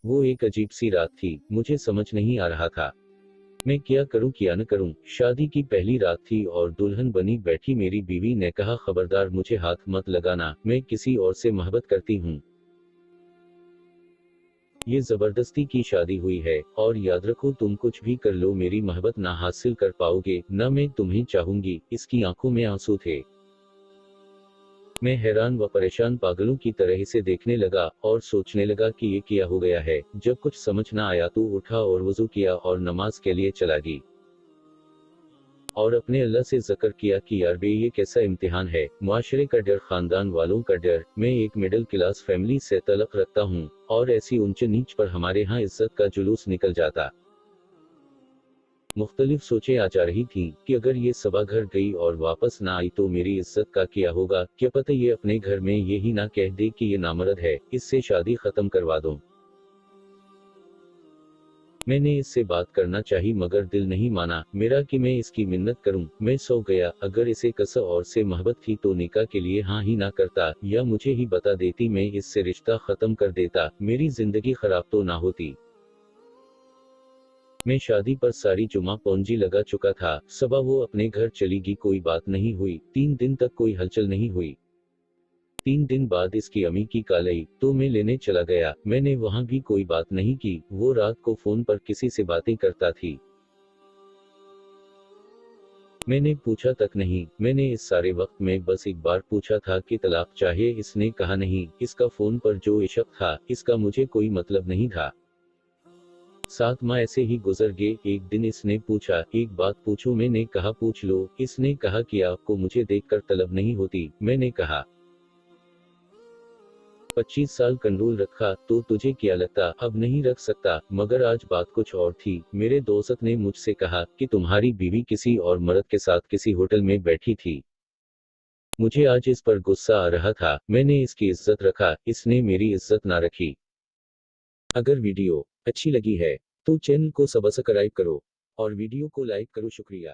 वो एक अजीब सी रात थी, मुझे समझ नहीं आ रहा था मैं क्या करूं क्या न करूं। शादी की पहली रात थी और दुल्हन बनी बैठी मेरी बीवी ने कहा, खबरदार मुझे हाथ मत लगाना, मैं किसी और से मोहब्बत करती हूं। ये जबरदस्ती की शादी हुई है, और याद रखो तुम कुछ भी कर लो मेरी मोहब्बत ना हासिल कर पाओगे, न मैं तुम्हें चाहूंगी। इसकी आंखों में आंसू थे। मैं हैरान व परेशान पागलों की तरह इसे देखने लगा और सोचने लगा कि ये क्या हो गया है। जब कुछ समझ ना आया तो उठा और वजू किया और नमाज के लिए चला गई और अपने अल्लाह से ज़िक्र किया कि यार बे ये कैसा इम्तिहान है, मुआशरे का डर, खानदान वालों का डर। मैं एक मिडिल क्लास फैमिली से तल्लुक़ रखता हूँ, और ऐसी ऊंच नीच पर हमारे यहाँ इज्जत का जुलूस निकल जाता। मुख्तलिफ सोचें आ जा रही थीं कि अगर ये सबा घर गई और वापस ना आई तो मेरी इज्जत का क्या होगा। क्या पता ये अपने घर में ये ही ना कह दे कि ये नामर्द है, इससे शादी खत्म करवा दूं। मैंने इससे बात करना चाही मगर दिल नहीं माना मेरा कि मैं इसकी मिन्नत करूं। मैं सो गया। अगर इसे किसी और से मोहब्बत थी तो निकाह के लिए हाँ ही ना करता, या मुझे ही बता देती, मैं इससे रिश्ता खत्म कर देता, मेरी जिंदगी खराब तो ना होती। मैं शादी पर सारी जुमा पूंजी लगा चुका था। सुबह वो अपने घर चली गई, कोई बात नहीं हुई। 3 दिन तक कोई हलचल नहीं हुई। 3 दिन बाद इसकी अम्मी की कॉल आई, तो मैं लेने चला गया। मैंने वहां भी कोई बात नहीं की। वो रात को फोन पर किसी से बातें करता थी। मैंने पूछा तक नहीं। मैंने इस सारे वक्त में बस एक बार पूछा था कि तलाक चाहिए, इसने कहा नहीं। इसका फोन पर जो इश्क था, इसका मुझे कोई मतलब नहीं था। 7 माह ऐसे ही गुजर गए। एक दिन इसने पूछा, एक बात पूछूं? मैंने कहा पूछ लो। इसने कहा कि आपको मुझे देखकर तलब नहीं होती? मैंने कहा 25 साल कंट्रोल रखा, तो तुझे क्या लगता अब नहीं रख सकता? मगर आज बात कुछ और थी। मेरे दोस्त ने मुझसे कहा कि तुम्हारी बीवी किसी और मर्द के साथ किसी होटल में बैठी थी। मुझे आज इस पर गुस्सा आ रहा था। मैंने इसकी इज्जत रखा, इसने मेरी इज्जत ना रखी। अगर वीडियो अच्छी लगी है तो चैनल को सब्सक्राइब करो और वीडियो को लाइक करो। शुक्रिया।